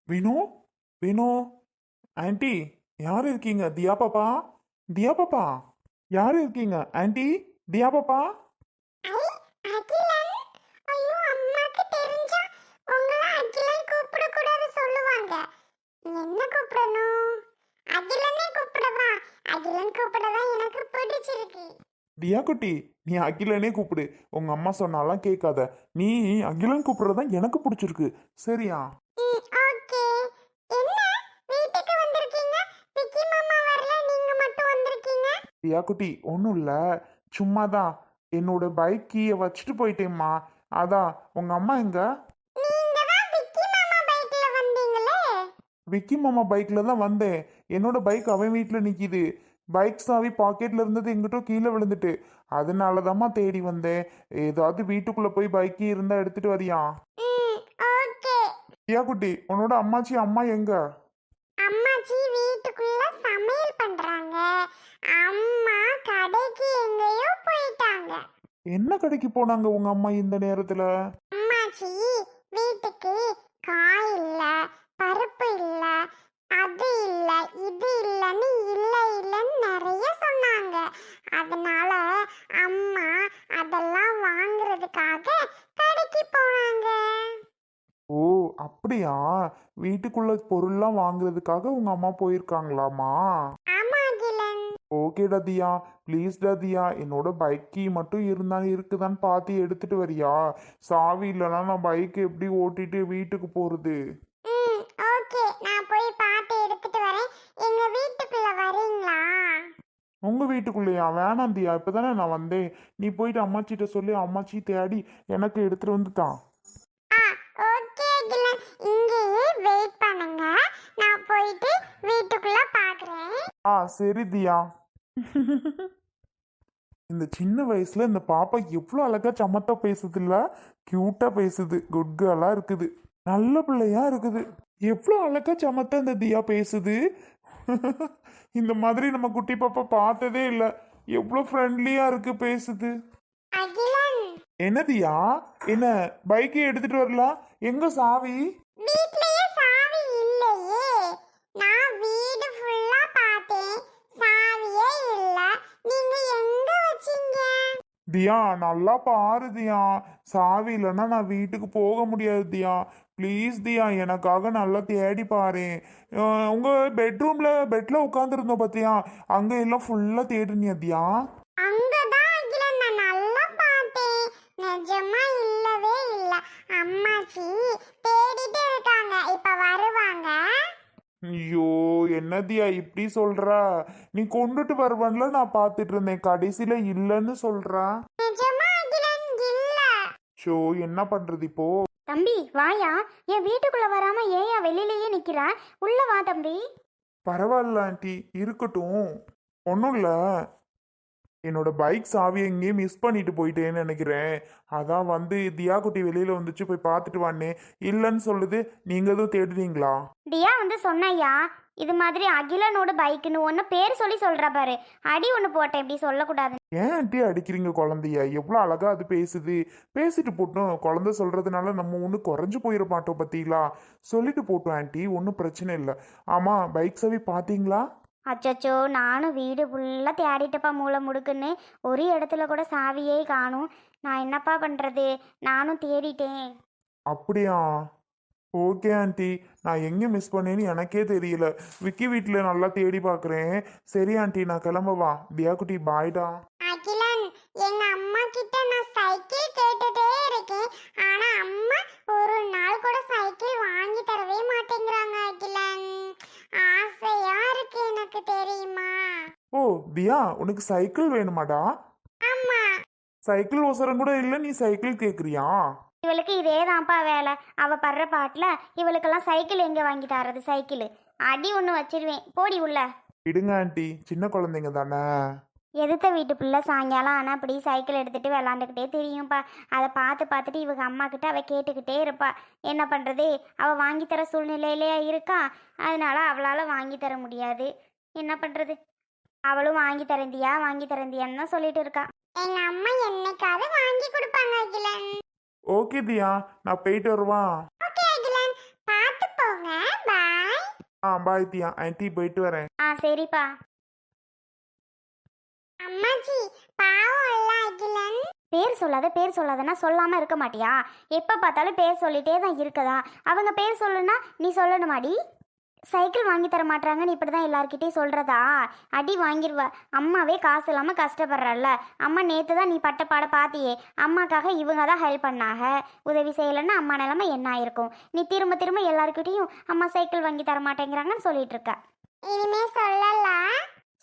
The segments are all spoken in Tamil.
வினோ வினோ ஆன்ட்டி யார் இருக்கீங்க? தியா பாப்பா, தியா பாப்பா, யார் இருக்கீங்க? ஆன்ட்டி, தியா பாப்பா. ஐ, அகிலன். ஐயோ, அம்மாக்கு தெரிஞ்சா உங்களை அகிலன் கூப்பிடக்கூடாது சொல்லுவாங்க. என்ன கூப்பிடணும்? அகிலனே கூப்பிடவா? அகிலன் கூப்பிடதான் எனக்கு பிடிச்சிருக்கு. தியா குட்டி, நீ அகிலனே கூப்பிடு. உங்க அம்மா சொன்னாலாம் கேட்காத. நீ அகிலன் கூப்பிடுறதான் எனக்கு பிடிச்சிருக்கு. சரியா? ஓகே. என்ன வீட்டுக்கு வந்திருக்கீங்க? விக்கி மாமா வரல, நீங்க மட்டும் வந்திருக்கீங்க. தியா குட்டி, ஒன்றும் இல்லை, சும்மாதான். என்னோட பைக் கீயை வச்சுட்டு போயிட்டேம்மா. அதான் உங்க அம்மா எங்க? நீங்க தான் விக்கி மாமா பைக்ல வந்தீங்களே. விக்கி மாமா பைக்ல தான் வந்தேன். என்னோட பைக் அவன் வீட்டில் நிற்கிது. பைக் சாவி பாக்கெட்ல இருந்தது எங்கிட்ட கீழே விழுந்துட்டு, அதனாலதாம்மா தேடி வந்தேன். ஏதாவது வீட்டுக்குள்ள போய் பைக் இருந்தா எடுத்துட்டு வரியா? ஓகே. தியா குட்டி, உன்னோட அம்மாச்சி அம்மா எங்க? அம்மாச்சி வீட்டுக்குள்ள சமையல் பண்றாங்க. அம்மா கடைக்கு எங்கேயோ போயிட்டாங்க. என்ன கடைக்கு போனாங்க உங்க அம்மா இந்த நேரத்துல? அம்மாச்சி வீட்டுக்கு காய் இல்ல, பருப்பு இல்ல, அது இல்ல, இது இல்லன்னு இல்லன்னு நிறைய சொன்னாங்க. அதனால அம்மா அதெல்லாம் வாங்குறதுக்காக கடைக்கு போனாங்க. ஓ, அப்படியா? வீட்டுக்குள்ள பொருள்லாம் வாங்குறதுக்காக உங்க அம்மா போயிருக்காங்களாமா? ஆமா அகிலன். ஓகேடா தியா, ப்ளீஸ்டா தியா, என்னோட பைக் கீ மட்டும் இருக்குதான்னு பார்த்து எடுத்துட்டு வரியா? சாவி இல்லைன்னா நான் பைக் எப்படி ஓட்டிட்டு வீட்டுக்கு போறது? ஓகே, நான் போய் பார்த்து எடுத்துட்டு வரேன். எங்க வீட்டுக்குள்ள வரீங்களா? உங்க வீட்டுக்குள்ளேயா? வேணாம் தியா, இப்பதானே நான் வந்தேன். நீ போயிட்டு அம்மாச்சிட்ட சொல்லி அம்மாச்சி தேடி எனக்கு எடுத்துட்டு வந்து தான். ஆ, ஓகே அகிலன். இங்கேயே வெயிட் பண்ணுங்க. நான் போயிட்டு வீட்டுக்குள்ள பார்க்கறேன். சரி தியா. இந்த சின்ன வயசுல இந்த பாப்பா எவ்வளோ அழகா சமத்தா பேசுது இல்ல? கியூட்டா பேசுது, குட் கேர்லா இருக்குது, நல்ல பிள்ளையா இருக்குது. எவ்வளோ அழகா சமத்தா இந்த தியா பேசுது. இந்த மாதிரி நம்ம குட்டி பாப்பா பார்த்ததே இல்லை. எவ்வளோ ஃப்ரெண்ட்லியா இருக்கு, பேசுது. அகிலன், என்ன தியா? என்ன பைக்கை எடுத்துட்டு வரலாம்? எங்க சாவி? வீட்லயே சாவி இல்லையே. நான் வீடு ஃபுல்லா பார்த்தேன், சாவியே இல்ல. நீங்க எங்க வச்சீங்க? தியா, நல்லா பாரு தியா. சாவி இல்லைன்னா நான் வீட்டுக்கு போக முடியாது தியா. ப்ளீஸ் தியா, எனக்காக நல்லா தேடி பாரு. உங்க பெட்ல உட்காந்துருந்தோம் பார்த்தியா? அங்க எல்லாம் ஃபுல்லா தேடுனியா தியா? அங்கதான் அகிலன், நான் நல்லா பார்த்தேன். நிஜமா இல்லவே இல்ல. அம்மாச்சி தேடிட்டு இருக்காங்க, இப்ப வருவாங்க. ஐயோ, என்ன தியா இப்படி சொல்ற? நீ கொண்டுட்டு வருவான்ல நான் பார்த்துட்டு இருந்தேன், கடைசியில இல்லைன்னு சொல்றா. நிஜமா அகிலன் இல்ல. ஷோ, என்ன பண்றது இப்போ? தம்பி வாயா, என் வீட்டுக்குள்ள வராம ஏயா வெளியிலயே நிக்கிற? உள்ள வா தம்பி. பரவாயில்ல ஆண்டி, இருக்கட்டும். ஒன்றும் இல்லை, என்னோட பைக் சாவியை எங்கேயும் மிஸ் பண்ணிட்டு போயிட்டேன்னு நினைக்கிறேன். அதான் வந்து தியா குட்டி வெளியில வந்துச்சு, போய் பார்த்துட்டு வானே. இல்லைன்னு சொல்லுது. நீங்க எதுவும் தேடுறீங்களா? தியா வந்து சொன்னாயா இது மாதிரி அகிலனோட பைக்குன்னு ஒன்று பேர் சொல்லி சொல்கிறா பாரு. அடி ஒன்று போட்டேன், இப்படி சொல்லக்கூடாது. ஏன் ஆண்டி அடிக்கிறீங்க குழந்தைய? எவ்வளோ அழகா அது பேசுது. பேசிட்டு போட்டோம். குழந்தை சொல்றதுனால நம்ம ஒன்றும் குறைஞ்சு போயிட மாட்டோம் பத்தீங்களா? சொல்லிட்டு போட்டோம் ஆண்டி, ஒன்றும் பிரச்சனை இல்லை. ஆமா, பைக் சாவி பார்த்தீங்களா? அச்சச்சோ, நானும் வீடு ஃபுல்லாக தேடிட்டப்பா மூளை முடுக்குன்னு. ஒரு இடத்துல கூட சாவியே காணும். நான் என்னப்பா பண்ணுறது? நானும் தேடிட்டேன். அப்படியா? ஓகே ஆண்டி, நான் எங்கே மிஸ் பண்ணேன்னு எனக்கே தெரியல. விக்கி வீட்டில் நல்லா தேடி பார்க்குறேன். சரி ஆண்டி, நான் கிளம்பவா? தியா குட்டி, பாய்டா. அகிலன், எங்க அம்மா கிட்ட நான் சைக்கிள் கேட்டுட்டே இருக்கேன். ஆனா அம்மா ஒரு நாள் கூட சைக்கிள் வாங்கி தரவே மாட்டேங்கிறாங்க அகிலன். ஆசையா இருக்கு எனக்கு, தெரியுமா? ஓ தியா, உனக்கு சைக்கிள் வேணுமாடா? ஆமா. சைக்கிள் ஒசரம் கூட இல்லை, நீ சைக்கிள் கேட்குறியா? இவளுக்கு இதே தான்ப்பா வேலை. அவள் படுற பாட்டில் இவளுக்கெல்லாம் சைக்கிள் எங்கே வாங்கி தர்றது? சைக்கிள் அடி ஒன்று வச்சிருவேன், போடி உள்ள. விடுங்க ஆண்டி, சின்ன குழந்தைங்க தானே. எதுத்த வீட்டு பிள்ளை சாயங்காலம் ஆனால் அப்படி சைக்கிள் எடுத்துகிட்டு விளாண்டுக்கிட்டே தெரியும்ப்பா. அதை பார்த்துட்டு இவங்க அம்மா கிட்ட அவள் கேட்டுக்கிட்டே இருப்பா. என்ன பண்ணுறது, அவள் வாங்கித்தர சூழ்நிலையிலேயே இருக்கா. அதனால அவளால் வாங்கி தர முடியாது. என்ன பண்ணுறது, அவளும் வாங்கி தரந்தியான்னு தான் சொல்லிட்டு இருக்கா. எங்க அம்மா என்னைக்காவது வாங்கி கொடுப்பாங்க அகிலன். ஓகே தியா, நான் போயிட்டு வருவா. ஓகே அகிலன், பார்த்து போங்க. பாய் தியா ஆன்ட்டி போயிட்டு வரேன். ஆ சரிப்பா. அம்மாச்சி பாவம் இல்ல அகிலன். பேர் சொல்லாதன்னா சொல்லாமல் இருக்க மாட்டியா? எப்போ பார்த்தாலும் பேர் சொல்லிட்டே தான் இருக்கதா? அவங்க பேர் சொல்லுன்னா நீ சொல்லணுமாடி? சைக்கிள் வாங்கி தர மாட்டாங்கன்னு இப்படி தான் எல்லாருக்கிட்டையும் சொல்கிறதா? அடி வாங்கிடுவ. அம்மாவே காசு இல்லாமல் கஷ்டப்படுறல்ல. அம்மா நேற்று தான் நீ பட்ட பாட பார்த்தியே. அம்மாக்காக இவங்க தான் ஹெல்ப் பண்ணாங்க. உதவி செய்யலைன்னா அம்மா நிலமை என்ன ஆயிருக்கும்? நீ திரும்ப திரும்ப எல்லாருக்கிட்டையும் அம்மா சைக்கிள் வாங்கி தர மாட்டேங்கிறாங்கன்னு சொல்லிட்டு இருக்க. இனிமே சொல்லல.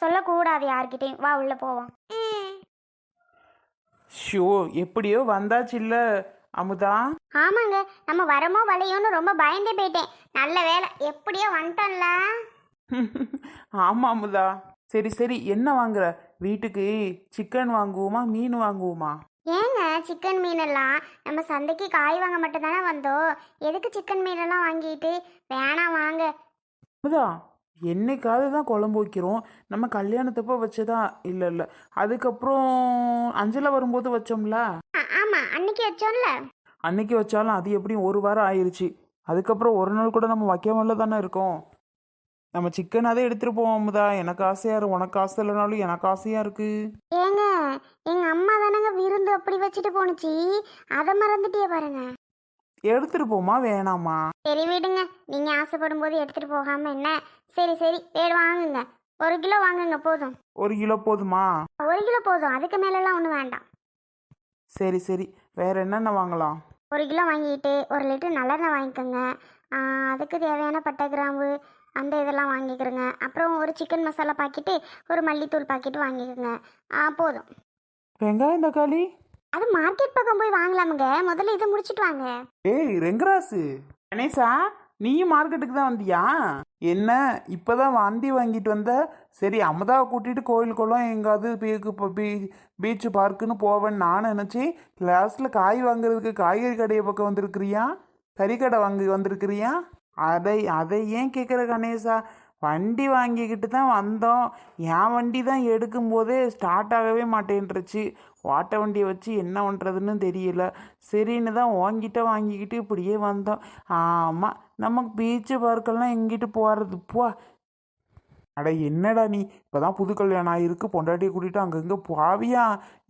சொல்லக்கூடாது யார்கிட்டையும். வா உள்ள போவோம். ஷோ எப்படியோ வந்தாச்சுல்ல அமுதா. ஆமாங்க, நம்ம வரமோ வளையோன்னு ரொம்ப பயந்தே போயிட்டேன். நல்ல வேலை எப்படியோ வந்துட்டோம்ல. ஆமாம் அமுதா. சரி சரி, என்ன வாங்குற? வீட்டுக்கு சிக்கன் வாங்குவோமா மீன் வாங்குவோமா? ஏங்க சிக்கன் மீனெல்லாம் நம்ம சந்தைக்கு காய் வாங்க மட்டும் தானே வந்தோம். எதுக்கு சிக்கன் மீனெல்லாம் வாங்கிட்டு? வேணாம் வாங்க. அமுதா, என்னைக்காவது தான் குழம்பு வைக்கிறோம். நம்ம கல்யாணத்தப்போ வச்சதா? இல்லை இல்லை, அதுக்கப்புறம் அஞ்சலை வரும்போது வச்சோம்ல. ஆமா அன்னைக்கு வச்சோம்ல. அன்னைக்கு வச்சாலும் அது எப்படியும் ஒரு வாரம் ஆயிடுச்சு. அதுக்கப்புறம் ஒரு நாள் கூட நம்ம வைக்காமல தானே இருக்கோம். நம்ம சிக்கன் அதை எடுத்துகிட்டு போவோம் அமுதா. எனக்கு ஆசையாக இருக்கு, உனக்கு ஆசை இல்லைனாலும் எனக்கு ஆசையாக இருக்கு. ஏங்க எங்க அம்மா தானங்க விருந்து அப்படி வச்சுட்டு போனுச்சு, அதை மறந்துட்டே பாருங்க. எடுத்துகிட்டு போமா வேணாமா? சரி விடுங்க, நீங்க ஆசைப்படும் போது எடுத்துட்டு போகாம என்ன. சரி சரி வாங்குங்க. 1 கிலோ வாங்குங்க போதும். 1 கிலோ போதுமா? 1 கிலோ போதும், அதுக்கு மேலெல்லாம் ஒன்றும் வேண்டாம். சரி சரி, வேற என்னென்ன வாங்கலாம்? 1 கிலோ வாங்கிட்டு 1 லிட்டர் நல்லெண்ணெய் வாங்கிக்கோங்க. அதுக்கு தேவையான பட்டை கிராம்பு அந்த இதெல்லாம் வாங்கிக்கிறோங்க. அப்புறம் ஒரு சிக்கன் மசாலா பாக்கெட்டு, ஒரு மல்லித்தூள் பாக்கெட்டு வாங்கிக்கோங்க. போதும். வெங்காயம் தக்காளி அது மார்க்கெட் பக்கம் போய் வாங்கலாமுங்க. முதல்ல இதை முடிச்சிட்டு வாங்க. ஏய் ரெங்கராசு, கணேசா, நீயும் மார்க்கெட்டுக்கு தான் வந்தியா? என்ன இப்போதான் வண்டி வாங்கிட்டு வந்த? சரி, அமுதாவை கூட்டிட்டு கோயில் குளம் எங்காவது பீச்சு பார்க்குன்னு போவேன்னு நான் நினச்சேன். லாஸ்ட்டில் காய் வாங்குறதுக்கு காய்கறி கடையை பக்கம் வந்திருக்கிறியா? கறிக்கடை வந்திருக்கிறியா? அதை ஏன் கேட்குற கணேசா? வண்டி வாங்கிக்கிட்டு தான் வந்தோம். என் வண்டி தான் எடுக்கும் போதே ஸ்டார்ட் ஆகவே மாட்டேன்ருச்சு. ஓட்ட வண்டியை வச்சு என்ன பண்ணுறதுன்னு தெரியல. சரின்னு தான் வாங்கிக்கிட்டு இப்படியே வந்தோம். ஆமாம், நமக்கு பீச்சு பார்க்கெல்லாம் எங்கிட்டு போகிறது போ. அட என்னடா நீ, இப்போ தான் புது கல்யாணம் ஆகிருக்கு, பொண்டாட்டியை கூட்டிகிட்டு அங்கங்கே போவியா?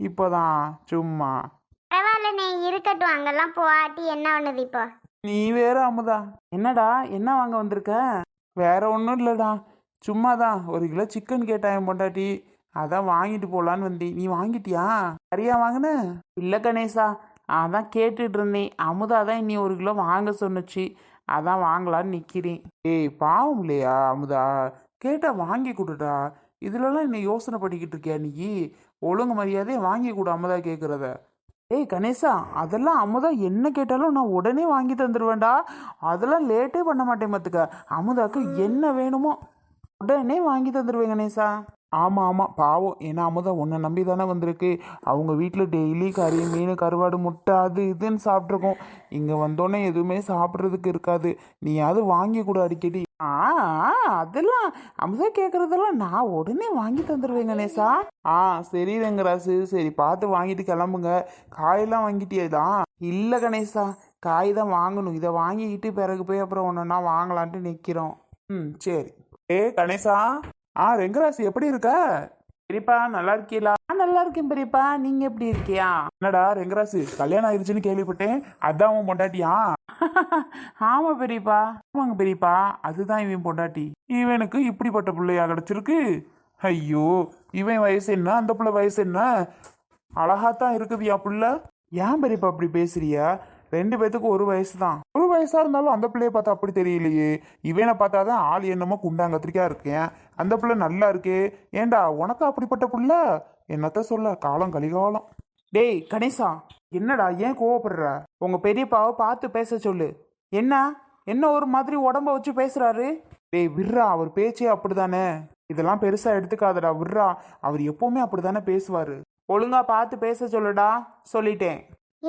இப்போ தான் சும்மா. பரவாயில்லண்ணே, இருக்கட்டும். அங்கெல்லாம் போகாட்டி என்ன பண்ணுது இப்போ? நீ வேற அமுதா. என்னடா என்ன வாங்க வந்திருக்க? வேற ஒன்றும் இல்லைடா, சும்மா தான் 1 கிலோ சிக்கன் கேட்டான் பொண்டாட்டி, அதான் வாங்கிட்டு போகலான்னு வந்தேன். நீ வாங்கிட்டியா? சரியா வாங்கின? இல்லை கணேசா, அதான் கேட்டுட்டு இருந்தேன். அமுதா தான் இன்னி 1 கிலோ வாங்க சொன்னுச்சு, அதான் வாங்கலான்னு நிற்கிறேன். ஏய் பாவம் இல்லையா அமுதா, கேட்டால் வாங்கி கொடுடா. இதுலலாம் என்ன யோசனை பண்ணிக்கிட்டு இருக்கியா நீ? ஒழுங்கு மரியாதையை வாங்கி கொடு அமுதா கேட்குறத. ஏய் கணேசா, அதெல்லாம் அமுதா என்ன கேட்டாலும் நான் உடனே வாங்கி தந்துடுவேன்டா. அதெல்லாம் லேட்டே பண்ண மாட்டேன் பார்த்துக்க. அமுதாக்கு என்ன வேணுமோ உடனே வாங்கி தந்துடுவேன் கணேசா. ஆமாம் ஆமாம், பாவம். ஏன்னா அமுதா உன்னை நம்பி தானே வந்திருக்கு. அவங்க வீட்டில் டெய்லி கறி மீன் கருவாடு முட்டை அது இதுன்னு சாப்பிட்ருக்கோம். இங்கே வந்தோடனே எதுவுமே சாப்பிட்றதுக்கு இருக்காது. நீயாவது வாங்கி கொடு அடிக்கடி. அதெல்லாம் அமுதா கேட்குறதெல்லாம் நான் உடனே வாங்கி தந்துடுவேன் கணேசா. சரி ரெங்கராசு, சரி பார்த்து வாங்கிட்டு கிளம்புங்க. காயெல்லாம் வாங்கிட்டியேதான்? இல்லை கணேசா, காய் தான் வாங்கணும். இதை வாங்கிக்கிட்டு பிறகு போய் அப்புறம் ஒன்றா வாங்கலான்ட்டு நிற்கிறோம். சரி. கணேசா. ரெங்கராசு எப்படி இருக்க? பெரியப்பா நல்லா இருக்கீங்களா? நல்லா இருக்கேன் பெரியப்பா, நீங்க எப்படி இருக்கியா? என்னடா ரெங்கராசு, கல்யாணம் ஆயிடுச்சுன்னு கேள்விப்பட்டேன், அதான் உன் பொண்டாட்டியா? ஆமா பெரியப்பா. ஆமாங்க பெரியப்பா, அதுதான் இவன் பொண்டாட்டி. இவனுக்கு இப்படிப்பட்ட பிள்ளையா கிடைச்சிருக்கு. ஐயோ, இவன் வயசு என்ன, அந்த பிள்ளை வயசு என்ன? அழகாத்தான் இருக்குதுயா பிள்ளை. ஏன் பெரியப்பா அப்படி பேசுறியா? 2 பேத்துக்கு 1 வயசு தான். 1 வயசா இருந்தாலும் அந்த பிள்ளைய பார்த்தா அப்படி தெரியலையே. இவனை பார்த்தாதான் ஆள் என்னமோ குண்டாங்கத்திரிக்கா இருக்கேன். அந்த பிள்ளை நல்லா இருக்கே. ஏண்டா உனக்கு அப்படிப்பட்ட பிள்ளை? என்னத்த சொல்ல, காலம் கலிகாலம். டேய் கணேசா, என்னடா ஏன் கோவப்படுற? உங்க பெரியப்பாவை பார்த்து பேச சொல்லு. என்ன ஒரு மாதிரி உடம்ப வச்சு பேசுறாரு? டேய் விர்ரா, அவர் பேச்சே அப்படிதானே. இதெல்லாம் பெருசா எடுத்துக்காதடா, விர்ரா. அவர் எப்பவுமே அப்படித்தானே பேசுவாரு. ஒழுங்கா பார்த்து பேச சொல்லுடா, சொல்லிட்டேன்.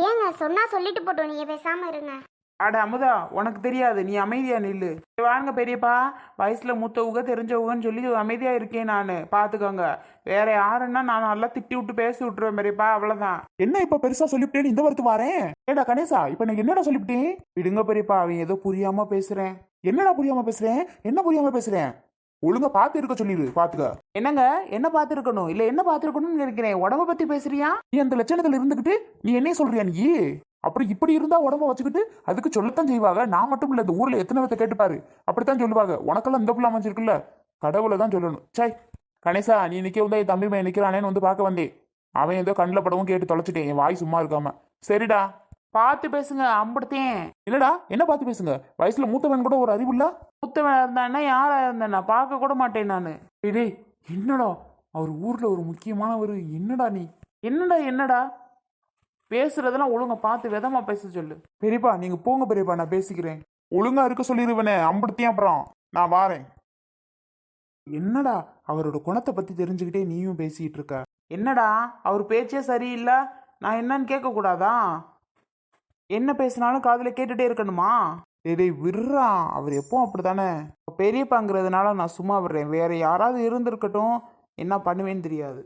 ஏங்க சொன்னா சொல்லிட்டு போட்டோம், நீங்க பேசாம இருங்க. அட அமுதா, உனக்கு தெரியாது, நீ அமைதியா நில்லு. வாங்க பெரியப்பா, வயசுல மூத்தவங்க தெரிஞ்சவங்கன்னு சொல்லி அமைதியா இருக்கேன் நான், பாத்துக்கோங்க. வேற யாருன்னா நான் நல்லா திட்டி விட்டு பேசி விட்டுருவேன் பெரியப்பா, அவ்வளவுதான். என்ன இப்ப பெருசா சொல்லிவிட்டேன்னு இந்த வரத்து வாரேன்? ஏடா கணேசா, இப்ப நான் என்னடா சொல்லிவிட்டேன்? விடுங்க பெரியப்பா, அவன் ஏதோ புரியாம பேசுறேன். என்னடா புரியாம பேசுறேன்? என்ன புரியாம பேசுறேன்? ஒழுங்கா பார்த்து இருக்க சொல்லிடு, பாத்துக்க. என்னங்க என்ன பார்த்துருக்கணும் இல்ல என்ன பார்த்துருக்கணும்னு நினைக்கிறேன். உடம்ப பத்தி பேசுறியா? நீ அந்த லட்சணத்துல இருந்துகிட்டு நீ என்ன சொல்றியா நீ? அப்புறம் இப்படி இருந்தா உடம்ப வச்சுக்கிட்டு அதுக்கு சொல்லத்தான் செய்வாங்க. நான் மட்டும் இல்ல, இந்த ஊர்ல எத்தனை பேர்த்த கேட்டுப்பாரு, அப்படித்தான் சொல்லுவாங்க. உனக்கெல்லாம் இந்த புள்ள அமைஞ்சிருக்குல்ல, கடவுளை தான் சொல்லணும். சை கணேசா, நீ நிக்க வந்தா என் தம்பி பையன் நிக்கிறானேன்னு வந்து பார்க்க வந்தேன். அவன் ஏதோ கண்ணில் படவும் கேட்டு தொலைச்சிட்டேன், என் வாய் சும்மா இருக்காம. சரிடா, பார்த்து பேசுங்க அம்படுத்தேன். இல்லடா என்ன பார்த்து பேசுங்க? வயசுல மூத்தவன் கூட ஒரு அறிவு இல்ல? மூத்தவனா இருந்தானே யாரா இருந்தேன் நான் பார்க்க கூட மாட்டேன் நான். டேய் என்னடா அவர் ஊர்ல ஒரு முக்கியமானவர், என்னடா நீ? என்னடா பேசுறதெல்லாம் ஒழுங்கா பார்த்து விதமா பேச சொல்லு. பெரியப்பா நீங்க போங்க பெரியப்பா, நான் பேசிக்கிறேன். ஒழுங்கா இருக்க சொல்லிடுவனே, அம்படுத்தியும் அப்புறம் நான் வாரேன். என்னடா அவரோட குணத்தை பத்தி தெரிஞ்சுக்கிட்டே நீயும் பேசிட்டு இருக்க? என்னடா அவர் பேச்சே சரியில்லை, நான் என்னன்னு கேட்க கூடாதா? என்ன பேசினாலும் காதுல கேட்டுட்டே இருக்கணுமா? டேய் விடுறா, அவர் எப்போ அப்படித்தானே. பெரியப்பாங்கிறதுனால நான் சும்மா விடுறேன். வேற யாராவது இருந்திருக்கட்டும், என்ன பண்ணுவேன்னு தெரியாது.